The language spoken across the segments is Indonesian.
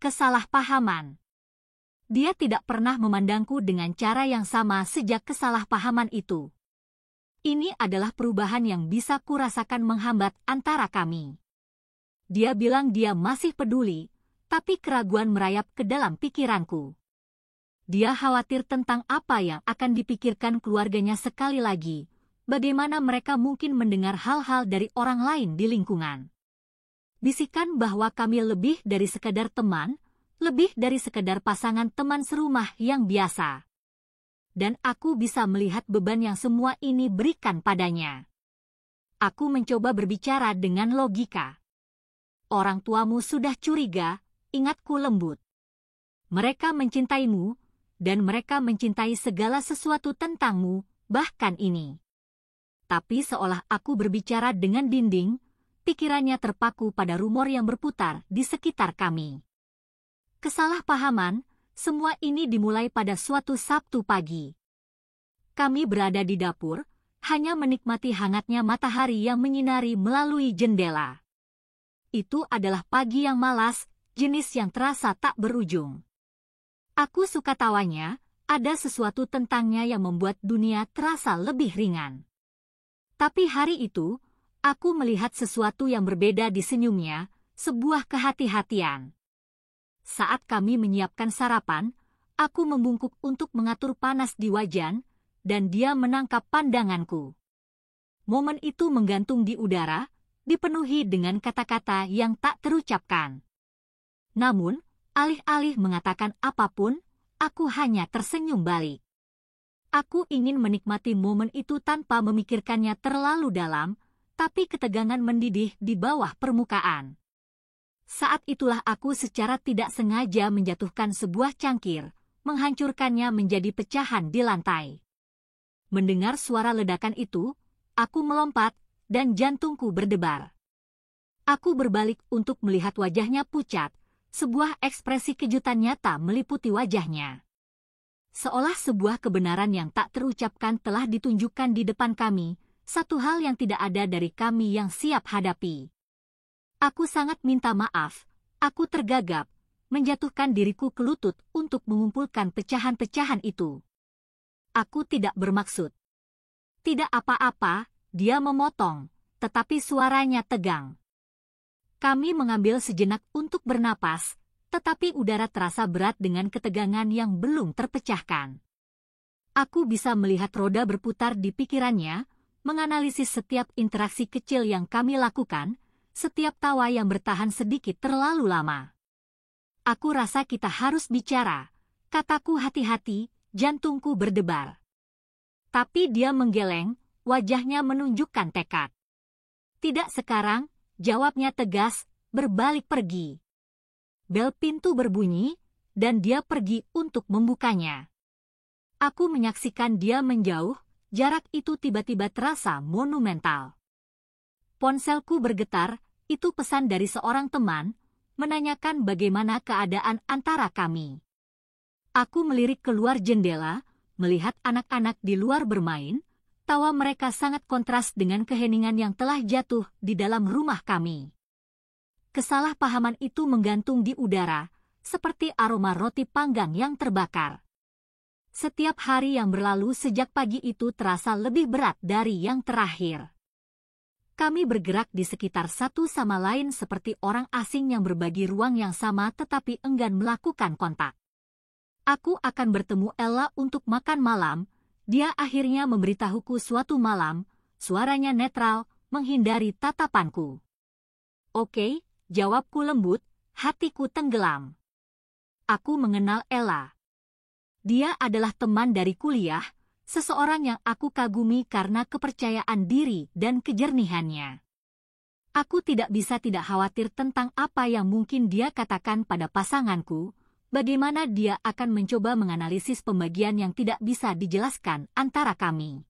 Kesalahpahaman. Dia tidak pernah memandangku dengan cara yang sama sejak kesalahpahaman itu. Ini adalah perubahan yang bisa kurasakan menghambat antara kami. Dia bilang dia masih peduli, tapi keraguan merayap ke dalam pikiranku. Dia khawatir tentang apa yang akan dipikirkan keluarganya sekali lagi, bagaimana mereka mungkin mendengar hal-hal dari orang lain di lingkungan. Bisikan bahwa kami lebih dari sekadar teman, lebih dari sekadar pasangan teman serumah yang biasa. Dan aku bisa melihat beban yang semua ini berikan padanya. Aku mencoba berbicara dengan logika. Orang tuamu sudah curiga, ingatku lembut. Mereka mencintaimu, dan mereka mencintai segala sesuatu tentangmu, bahkan ini. Tapi seolah aku berbicara dengan dinding, pikirannya terpaku pada rumor yang berputar di sekitar kami. Kesalahpahaman, semua ini dimulai pada suatu Sabtu pagi. Kami berada di dapur, hanya menikmati hangatnya matahari yang menyinari melalui jendela. Itu adalah pagi yang malas, jenis yang terasa tak berujung. Aku suka tawanya, ada sesuatu tentangnya yang membuat dunia terasa lebih ringan. Tapi hari itu, aku melihat sesuatu yang berbeda di senyumnya, sebuah kehati-hatian. Saat kami menyiapkan sarapan, aku membungkuk untuk mengatur panas di wajan, dan dia menangkap pandanganku. Momen itu menggantung di udara, dipenuhi dengan kata-kata yang tak terucapkan. Namun, alih-alih mengatakan apapun, aku hanya tersenyum balik. Aku ingin menikmati momen itu tanpa memikirkannya terlalu dalam, tapi ketegangan mendidih di bawah permukaan. Saat itulah aku secara tidak sengaja menjatuhkan sebuah cangkir, menghancurkannya menjadi pecahan di lantai. Mendengar suara ledakan itu, aku melompat, dan jantungku berdebar. Aku berbalik untuk melihat wajahnya pucat, sebuah ekspresi kejutan nyata meliputi wajahnya. Seolah sebuah kebenaran yang tak terucapkan telah ditunjukkan di depan kami, satu hal yang tidak ada dari kami yang siap hadapi. Aku sangat minta maaf, aku tergagap, menjatuhkan diriku ke lutut untuk mengumpulkan pecahan-pecahan itu. Aku tidak bermaksud. Tidak apa-apa, dia memotong, tetapi suaranya tegang. Kami mengambil sejenak untuk bernapas, tetapi udara terasa berat dengan ketegangan yang belum terpecahkan. Aku bisa melihat roda berputar di pikirannya, menganalisis setiap interaksi kecil yang kami lakukan, setiap tawa yang bertahan sedikit terlalu lama. Aku rasa kita harus bicara, kataku hati-hati, jantungku berdebar. Tapi dia menggeleng, wajahnya menunjukkan tekad. Tidak sekarang, jawabnya tegas, berbalik pergi. Bel pintu berbunyi, dan dia pergi untuk membukanya. Aku menyaksikan dia menjauh, jarak itu tiba-tiba terasa monumental. Ponselku bergetar, itu pesan dari seorang teman, menanyakan bagaimana keadaan antara kami. Aku melirik keluar jendela, melihat anak-anak di luar bermain, tawa mereka sangat kontras dengan keheningan yang telah jatuh di dalam rumah kami. Kesalahpahaman itu menggantung di udara, seperti aroma roti panggang yang terbakar. Setiap hari yang berlalu sejak pagi itu terasa lebih berat dari yang terakhir. Kami bergerak di sekitar satu sama lain seperti orang asing yang berbagi ruang yang sama tetapi enggan melakukan kontak. Aku akan bertemu Ella untuk makan malam, dia akhirnya memberitahuku suatu malam, suaranya netral, menghindari tatapanku. Oke, jawabku lembut, hatiku tenggelam. Aku mengenal Ella. Dia adalah teman dari kuliah, seseorang yang aku kagumi karena kepercayaan diri dan kejernihannya. Aku tidak bisa tidak khawatir tentang apa yang mungkin dia katakan pada pasanganku, bagaimana dia akan mencoba menganalisis pembagian yang tidak bisa dijelaskan antara kami.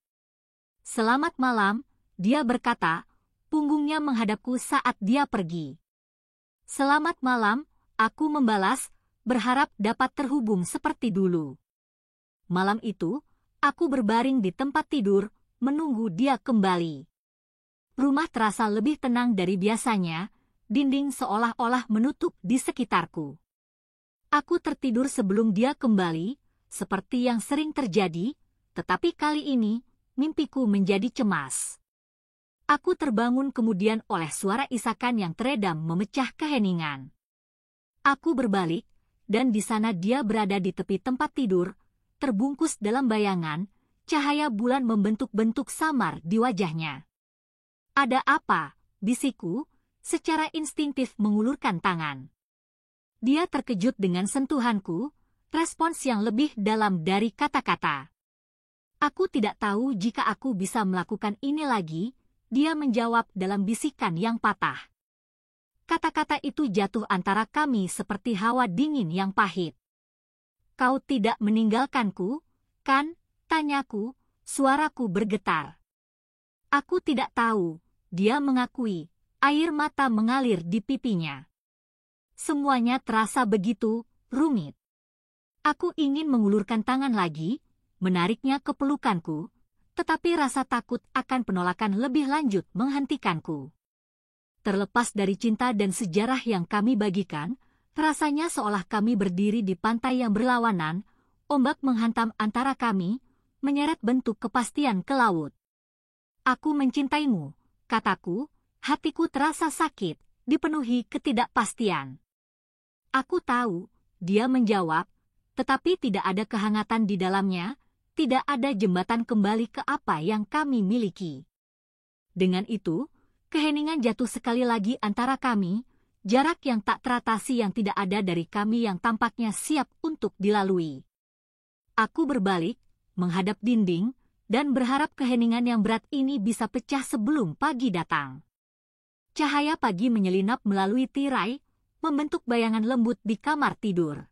Selamat malam, dia berkata, punggungnya menghadapku saat dia pergi. Selamat malam, aku membalas, berharap dapat terhubung seperti dulu. Malam itu, aku berbaring di tempat tidur, menunggu dia kembali. Rumah terasa lebih tenang dari biasanya, dinding seolah-olah menutup di sekitarku. Aku tertidur sebelum dia kembali, seperti yang sering terjadi, tetapi kali ini, mimpiku menjadi cemas. Aku terbangun kemudian oleh suara isakan yang teredam memecah keheningan. Aku berbalik, dan di sana dia berada di tepi tempat tidur, terbungkus dalam bayangan, cahaya bulan membentuk-bentuk samar di wajahnya. "Ada apa?" bisikku, secara instingtif mengulurkan tangan. Dia terkejut dengan sentuhanku, respons yang lebih dalam dari kata-kata. "Aku tidak tahu jika aku bisa melakukan ini lagi," dia menjawab dalam bisikan yang patah. Kata-kata itu jatuh antara kami seperti hawa dingin yang pahit. "Kau tidak meninggalkanku, kan?" tanyaku, suaraku bergetar. "Aku tidak tahu," dia mengakui, air mata mengalir di pipinya. Semuanya terasa begitu rumit. Aku ingin mengulurkan tangan lagi, menariknya ke pelukanku, tetapi rasa takut akan penolakan lebih lanjut menghentikanku. Terlepas dari cinta dan sejarah yang kami bagikan, rasanya seolah kami berdiri di pantai yang berlawanan, ombak menghantam antara kami, menyeret bentuk kepastian ke laut. "Aku mencintaimu," kataku, hatiku terasa sakit, dipenuhi ketidakpastian. "Aku tahu," dia menjawab, tetapi tidak ada kehangatan di dalamnya, tidak ada jembatan kembali ke apa yang kami miliki. Dengan itu, keheningan jatuh sekali lagi antara kami, jarak yang tak teratasi yang tidak ada dari kami yang tampaknya siap untuk dilalui. Aku berbalik, menghadap dinding, dan berharap keheningan yang berat ini bisa pecah sebelum pagi datang. Cahaya pagi menyelinap melalui tirai, membentuk bayangan lembut di kamar tidur.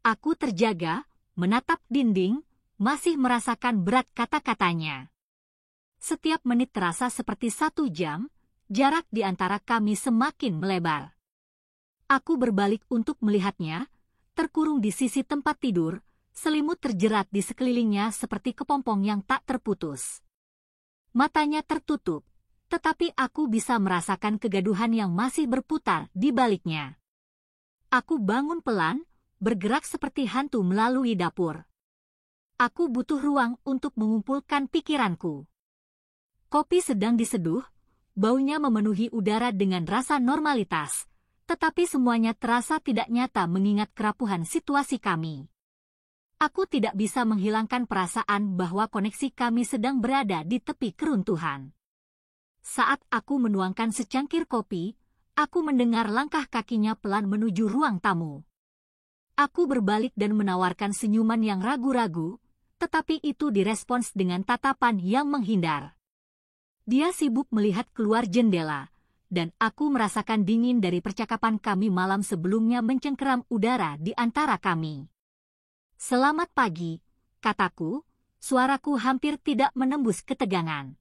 Aku terjaga, menatap dinding, masih merasakan berat kata-katanya. Setiap menit terasa seperti 1 jam, jarak di antara kami semakin melebar. Aku berbalik untuk melihatnya, terkurung di sisi tempat tidur, selimut terjerat di sekelilingnya seperti kepompong yang tak terputus. Matanya tertutup, tetapi aku bisa merasakan kegaduhan yang masih berputar di baliknya. Aku bangun pelan, bergerak seperti hantu melalui dapur. Aku butuh ruang untuk mengumpulkan pikiranku. Kopi sedang diseduh, baunya memenuhi udara dengan rasa normalitas, tetapi semuanya terasa tidak nyata mengingat kerapuhan situasi kami. Aku tidak bisa menghilangkan perasaan bahwa koneksi kami sedang berada di tepi keruntuhan. Saat aku menuangkan secangkir kopi, aku mendengar langkah kakinya pelan menuju ruang tamu. Aku berbalik dan menawarkan senyuman yang ragu-ragu, tetapi itu direspons dengan tatapan yang menghindar. Dia sibuk melihat keluar jendela, dan aku merasakan dingin dari percakapan kami malam sebelumnya mencengkeram udara di antara kami. "Selamat pagi," kataku, suaraku hampir tidak menembus ketegangan.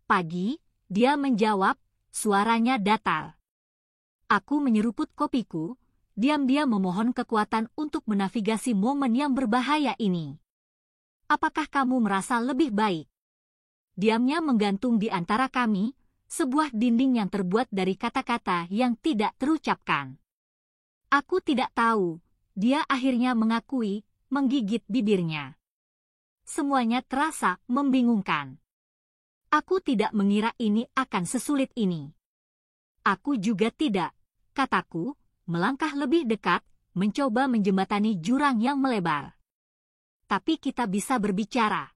"Pagi," dia menjawab, suaranya datar. Aku menyeruput kopiku, diam-diam memohon kekuatan untuk menavigasi momen yang berbahaya ini. "Apakah kamu merasa lebih baik?" Diamnya menggantung di antara kami, sebuah dinding yang terbuat dari kata-kata yang tidak terucapkan. "Aku tidak tahu," dia akhirnya mengakui, menggigit bibirnya. Semuanya terasa membingungkan. Aku tidak mengira ini akan sesulit ini. "Aku juga tidak," kataku, melangkah lebih dekat, mencoba menjembatani jurang yang melebar. "Tapi kita bisa berbicara."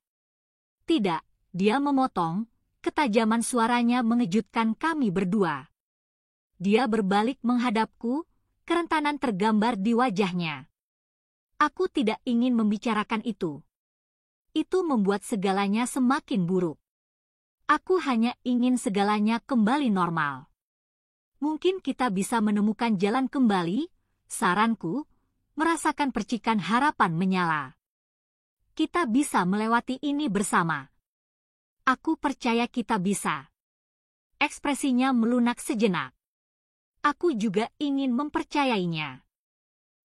"Tidak," dia memotong, ketajaman suaranya mengejutkan kami berdua. Dia berbalik menghadapku, kerentanan tergambar di wajahnya. "Aku tidak ingin membicarakan itu. Itu membuat segalanya semakin buruk. Aku hanya ingin segalanya kembali normal. Mungkin kita bisa menemukan jalan kembali," saranku, merasakan percikan harapan menyala. "Kita bisa melewati ini bersama. Aku percaya kita bisa." Ekspresinya melunak sejenak. Aku juga ingin mempercayainya.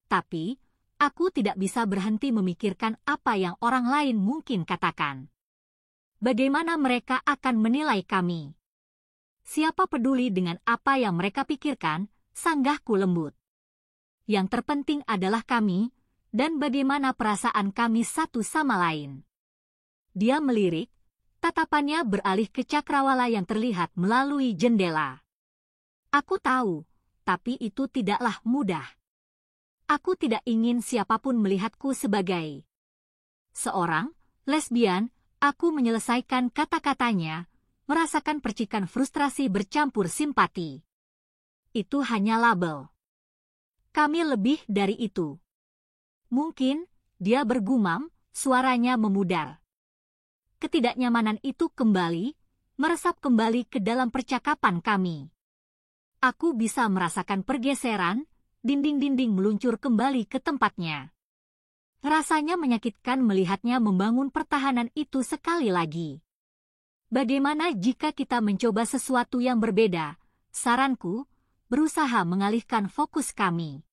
Tapi, aku tidak bisa berhenti memikirkan apa yang orang lain mungkin katakan. Bagaimana mereka akan menilai kami? Siapa peduli dengan apa yang mereka pikirkan, sanggahku lembut. yang terpenting adalah kami, dan bagaimana perasaan kami satu sama lain. Dia melirik, tatapannya beralih ke cakrawala yang terlihat melalui jendela. Aku tahu, tapi itu tidaklah mudah. Aku tidak ingin siapapun melihatku sebagai seorang lesbian. Aku menyelesaikan kata-katanya, merasakan percikan frustrasi bercampur simpati. Itu hanya label. Kami lebih dari itu. Mungkin, dia bergumam, suaranya memudar. Ketidaknyamanan itu kembali, meresap kembali ke dalam percakapan kami. Aku bisa merasakan pergeseran, dinding-dinding meluncur kembali ke tempatnya. Rasanya menyakitkan melihatnya membangun pertahanan itu sekali lagi. Bagaimana jika kita mencoba sesuatu yang berbeda? Saranku, berusaha mengalihkan fokus kami.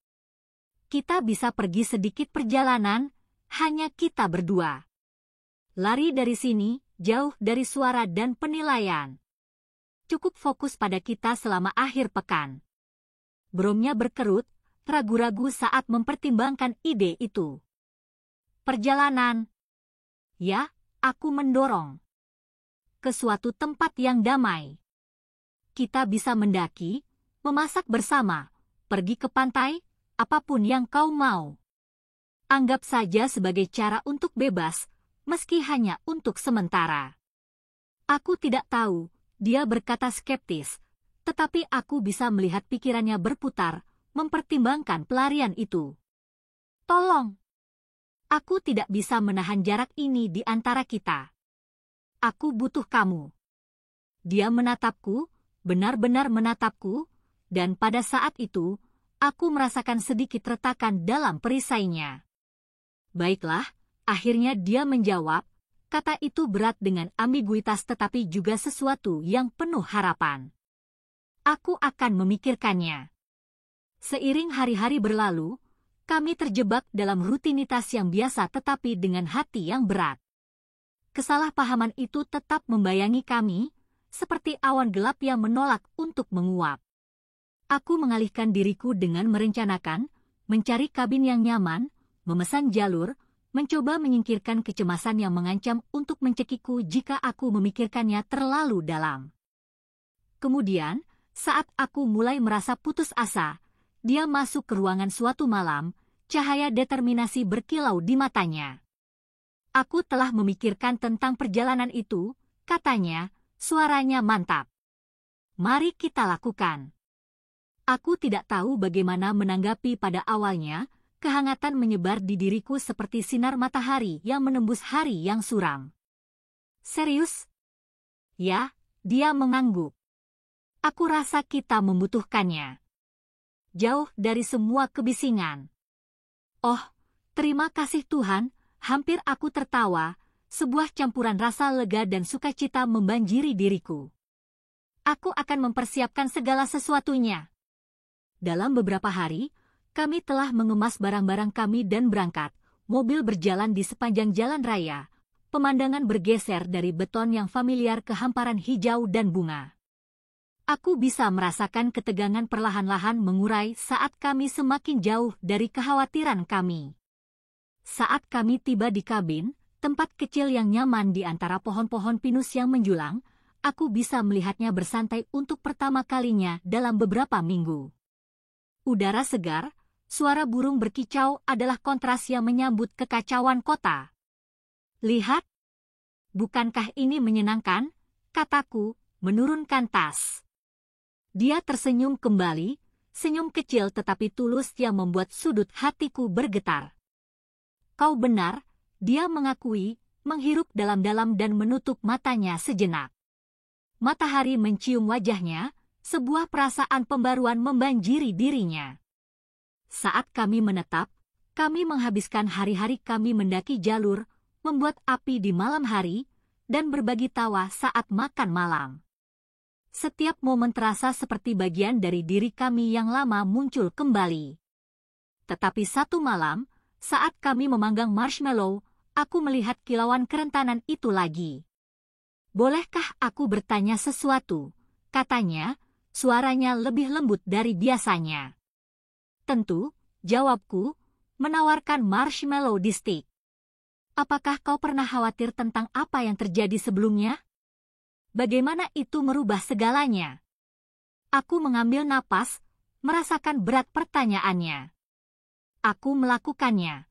Kita bisa pergi sedikit perjalanan, hanya kita berdua. Lari dari sini, jauh dari suara dan penilaian. Cukup fokus pada kita selama akhir pekan. Bromnya berkerut, ragu-ragu saat mempertimbangkan ide itu. Perjalanan. Ya, aku mendorong. Ke suatu tempat yang damai. Kita bisa mendaki, memasak bersama, pergi ke pantai, apapun yang kau mau. Anggap saja sebagai cara untuk bebas, meski hanya untuk sementara. Aku tidak tahu, dia berkata skeptis, tetapi aku bisa melihat pikirannya berputar, mempertimbangkan pelarian itu. Tolong. Aku tidak bisa menahan jarak ini di antara kita. Aku butuh kamu. Dia menatapku, benar-benar menatapku, dan pada saat itu, aku merasakan sedikit retakan dalam perisainya. Baiklah, akhirnya dia menjawab, kata itu berat dengan ambiguitas tetapi juga sesuatu yang penuh harapan. Aku akan memikirkannya. Seiring hari-hari berlalu, kami terjebak dalam rutinitas yang biasa tetapi dengan hati yang berat. Kesalahpahaman itu tetap membayangi kami, seperti awan gelap yang menolak untuk menguap. Aku mengalihkan diriku dengan merencanakan, mencari kabin yang nyaman, memesan jalur, mencoba menyingkirkan kecemasan yang mengancam untuk mencekiku jika aku memikirkannya terlalu dalam. Kemudian, saat aku mulai merasa putus asa, dia masuk ke ruangan suatu malam, cahaya determinasi berkilau di matanya. Aku telah memikirkan tentang perjalanan itu, katanya, suaranya mantap. Mari kita lakukan. Aku tidak tahu bagaimana menanggapi pada awalnya, kehangatan menyebar di diriku seperti sinar matahari yang menembus hari yang suram. Serius? Ya, dia mengangguk. Aku rasa kita membutuhkannya. Jauh dari semua kebisingan. Oh, terima kasih Tuhan, hampir aku tertawa, sebuah campuran rasa lega dan sukacita membanjiri diriku. Aku akan mempersiapkan segala sesuatunya. Dalam beberapa hari, kami telah mengemas barang-barang kami dan berangkat, mobil berjalan di sepanjang jalan raya, pemandangan bergeser dari beton yang familiar ke hamparan hijau dan bunga. Aku bisa merasakan ketegangan perlahan-lahan mengurai saat kami semakin jauh dari kekhawatiran kami. Saat kami tiba di kabin, tempat kecil yang nyaman di antara pohon-pohon pinus yang menjulang, aku bisa melihatnya bersantai untuk pertama kalinya dalam beberapa minggu. Udara segar, suara burung berkicau adalah kontras yang menyambut kekacauan kota. Lihat, bukankah ini menyenangkan? Kataku, menurunkan tas. Dia tersenyum kembali, senyum kecil tetapi tulus yang membuat sudut hatiku bergetar. Kau benar, dia mengakui, menghirup dalam-dalam dan menutup matanya sejenak. Matahari mencium wajahnya, sebuah perasaan pembaruan membanjiri dirinya. Saat kami menetap, kami menghabiskan hari-hari kami mendaki jalur, membuat api di malam hari, dan berbagi tawa saat makan malam. Setiap momen terasa seperti bagian dari diri kami yang lama muncul kembali. Tetapi satu malam, saat kami memanggang marshmallow, aku melihat kilauan kerentanan itu lagi. Bolehkah aku bertanya sesuatu? Katanya, suaranya lebih lembut dari biasanya. Tentu, jawabku, menawarkan marshmallow di stik. Apakah kau pernah khawatir tentang apa yang terjadi sebelumnya? Bagaimana itu merubah segalanya? Aku mengambil napas, merasakan berat pertanyaannya. Aku melakukannya.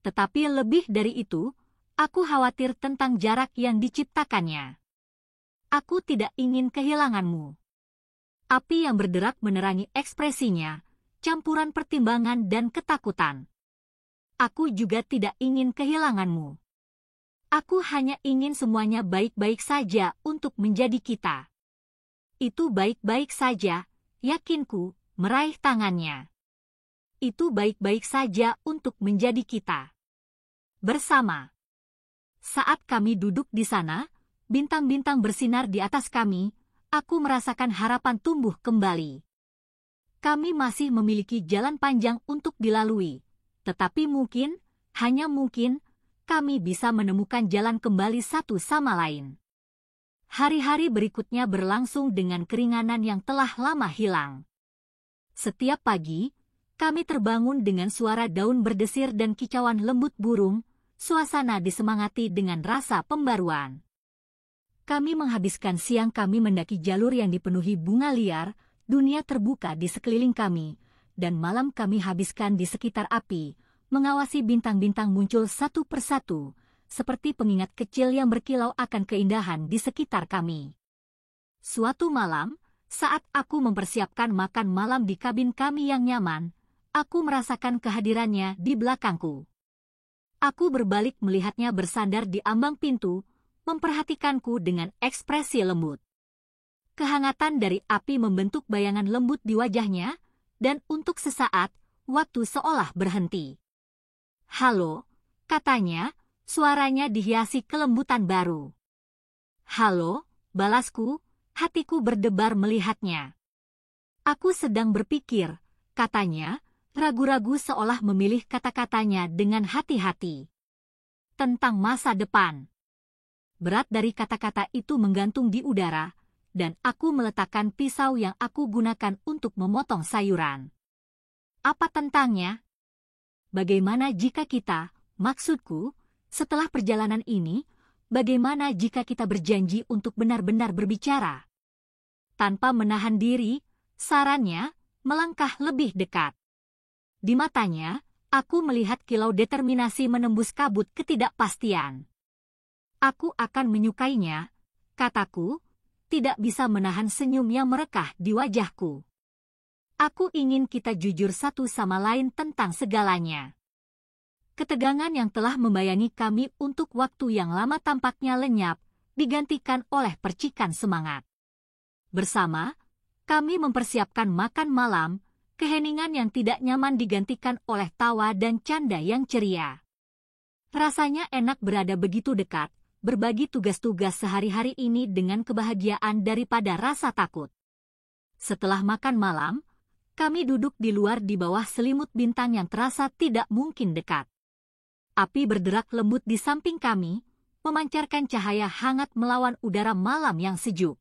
Tetapi lebih dari itu, aku khawatir tentang jarak yang diciptakannya. Aku tidak ingin kehilanganmu. Api yang berderak menerangi ekspresinya, campuran pertimbangan dan ketakutan. Aku juga tidak ingin kehilanganmu. Aku hanya ingin semuanya baik-baik saja untuk menjadi kita. Itu baik-baik saja, yakinku, meraih tangannya. Itu baik-baik saja untuk menjadi kita. Bersama. Saat kami duduk di sana, bintang-bintang bersinar di atas kami, aku merasakan harapan tumbuh kembali. Kami masih memiliki jalan panjang untuk dilalui, tetapi mungkin, hanya mungkin, kami bisa menemukan jalan kembali satu sama lain. Hari-hari berikutnya berlangsung dengan keringanan yang telah lama hilang. Setiap pagi, kami terbangun dengan suara daun berdesir dan kicauan lembut burung, suasana disemangati dengan rasa pembaruan. Kami menghabiskan siang kami mendaki jalur yang dipenuhi bunga liar, dunia terbuka di sekeliling kami, dan malam kami habiskan di sekitar api, mengawasi bintang-bintang muncul satu persatu, seperti pengingat kecil yang berkilau akan keindahan di sekitar kami. Suatu malam, saat aku mempersiapkan makan malam di kabin kami yang nyaman, aku merasakan kehadirannya di belakangku. Aku berbalik melihatnya bersandar di ambang pintu, memperhatikanku dengan ekspresi lembut. Kehangatan dari api membentuk bayangan lembut di wajahnya, dan untuk sesaat, waktu seolah berhenti. "Halo," katanya, suaranya dihiasi kelembutan baru. "Halo," balasku, hatiku berdebar melihatnya. "Aku sedang berpikir," katanya, ragu-ragu seolah memilih kata-katanya dengan hati-hati. "Tentang masa depan." Berat dari kata-kata itu menggantung di udara, dan aku meletakkan pisau yang aku gunakan untuk memotong sayuran. "Apa tentangnya? Bagaimana jika kita, maksudku, setelah perjalanan ini, bagaimana jika kita berjanji untuk benar-benar berbicara?" Tanpa menahan diri, sarannya, melangkah lebih dekat. Di matanya, aku melihat kilau determinasi menembus kabut ketidakpastian. "Aku akan menyukainya," kataku, tidak bisa menahan senyum yang merekah di wajahku. "Aku ingin kita jujur satu sama lain tentang segalanya." Ketegangan yang telah membayangi kami untuk waktu yang lama tampaknya lenyap, digantikan oleh percikan semangat. Bersama, kami mempersiapkan makan malam, keheningan yang tidak nyaman digantikan oleh tawa dan canda yang ceria. Rasanya enak berada begitu dekat, berbagi tugas-tugas sehari-hari ini dengan kebahagiaan daripada rasa takut. Setelah makan malam, kami duduk di luar di bawah selimut bintang yang terasa tidak mungkin dekat. Api berderak lembut di samping kami, memancarkan cahaya hangat melawan udara malam yang sejuk.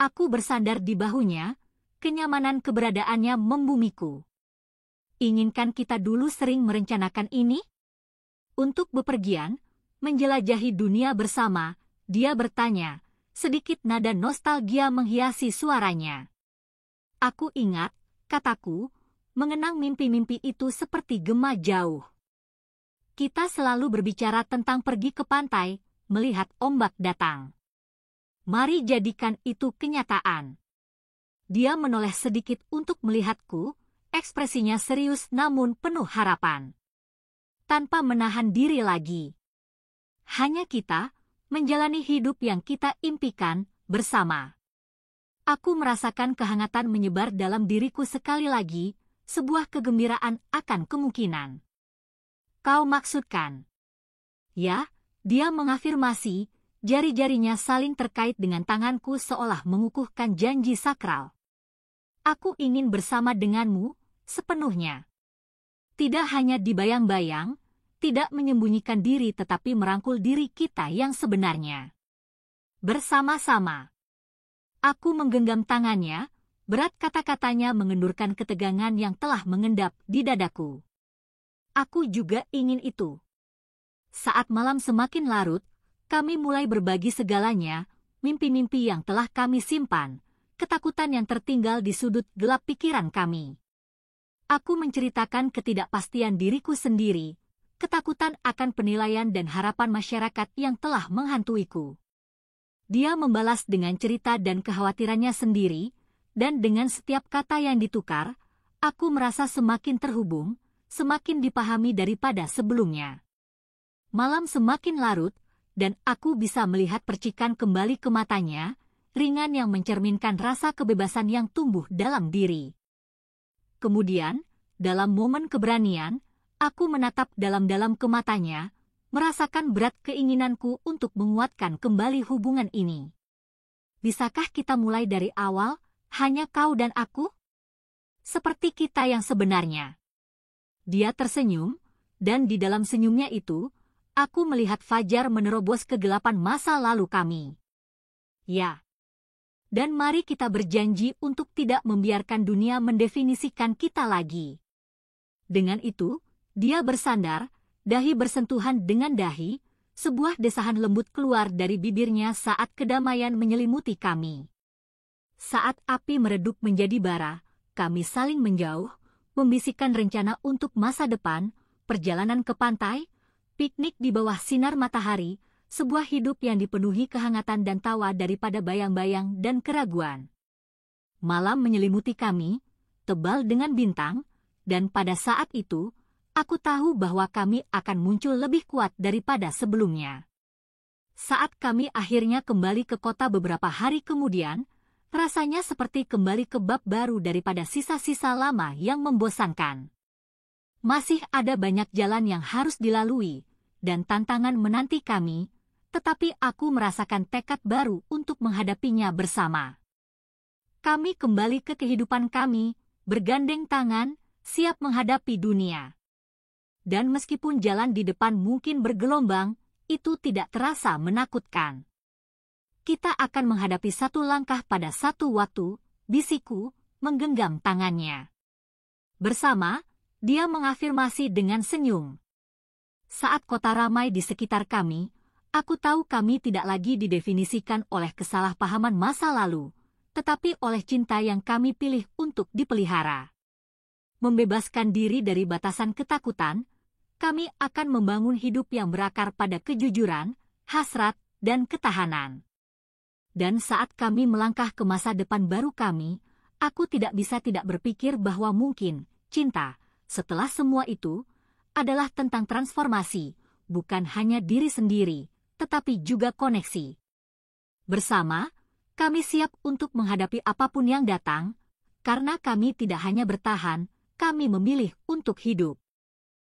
Aku bersandar di bahunya, kenyamanan keberadaannya membumiku. "Inginkan kita dulu sering merencanakan ini? Untuk bepergian, menjelajahi dunia bersama," dia bertanya, sedikit nada nostalgia menghiasi suaranya. "Aku ingat," kataku, mengenang mimpi-mimpi itu seperti gema jauh. Kita selalu berbicara tentang pergi ke pantai, melihat ombak datang. Mari jadikan itu kenyataan. Dia menoleh sedikit untuk melihatku, ekspresinya serius namun penuh harapan. Tanpa menahan diri lagi. Hanya kita, menjalani hidup yang kita impikan, bersama. Aku merasakan kehangatan menyebar dalam diriku sekali lagi, sebuah kegembiraan akan kemungkinan. "Kau maksudkan?" "Ya," dia mengafirmasi, jari-jarinya saling terkait dengan tanganku seolah mengukuhkan janji sakral. "Aku ingin bersama denganmu, sepenuhnya. Tidak hanya dibayang-bayang, tidak menyembunyikan diri tetapi merangkul diri kita yang sebenarnya. Bersama-sama." Aku menggenggam tangannya, Berat kata-katanya mengendurkan ketegangan yang telah mengendap di dadaku. Aku juga ingin itu. Saat malam semakin larut, kami mulai berbagi segalanya, mimpi-mimpi yang telah kami simpan, ketakutan yang tertinggal di sudut gelap pikiran kami. Aku menceritakan ketidakpastian diriku sendiri, ketakutan akan penilaian dan harapan masyarakat yang telah menghantuiku. Dia membalas dengan cerita dan kekhawatirannya sendiri, dan dengan setiap kata yang ditukar, aku merasa semakin terhubung, semakin dipahami daripada sebelumnya. Malam semakin larut, dan aku bisa melihat percikan kembali ke matanya, ringan yang mencerminkan rasa kebebasan yang tumbuh dalam diri. Kemudian, dalam momen keberanian, aku menatap dalam-dalam ke matanya, merasakan berat keinginanku untuk menguatkan kembali hubungan ini. Bisakah kita mulai dari awal, hanya kau dan aku? Seperti kita yang sebenarnya. Dia tersenyum, dan di dalam senyumnya itu, aku melihat fajar menerobos kegelapan masa lalu kami. Ya. Dan mari kita berjanji untuk tidak membiarkan dunia mendefinisikan kita lagi. Dengan itu, dia bersandar, dahi bersentuhan dengan dahi, sebuah desahan lembut keluar dari bibirnya saat kedamaian menyelimuti kami. Saat api meredup menjadi bara, kami saling menjauh, membisikkan rencana untuk masa depan, perjalanan ke pantai, piknik di bawah sinar matahari, sebuah hidup yang dipenuhi kehangatan dan tawa daripada bayang-bayang dan keraguan. Malam menyelimuti kami, tebal dengan bintang, dan pada saat itu, aku tahu bahwa kami akan muncul lebih kuat daripada sebelumnya. Saat kami akhirnya kembali ke kota beberapa hari kemudian, rasanya seperti kembali ke bab baru daripada sisa-sisa lama yang membosankan. Masih ada banyak jalan yang harus dilalui, dan tantangan menanti kami, tetapi aku merasakan tekad baru untuk menghadapinya bersama. Kami kembali ke kehidupan kami, bergandeng tangan, siap menghadapi dunia. Dan meskipun jalan di depan mungkin bergelombang, itu tidak terasa menakutkan. Kita akan menghadapi satu langkah pada satu waktu, bisikku, menggenggam tangannya. Bersama, dia mengafirmasi dengan senyum. Saat kota ramai di sekitar kami, aku tahu kami tidak lagi didefinisikan oleh kesalahpahaman masa lalu, tetapi oleh cinta yang kami pilih untuk dipelihara. Membebaskan diri dari batasan ketakutan, kami akan membangun hidup yang berakar pada kejujuran, hasrat, dan ketahanan. Dan saat kami melangkah ke masa depan baru kami, aku tidak bisa tidak berpikir bahwa mungkin cinta, setelah semua itu, adalah tentang transformasi, bukan hanya diri sendiri, tetapi juga koneksi. Bersama, kami siap untuk menghadapi apapun yang datang, karena kami tidak hanya bertahan, kami memilih untuk hidup.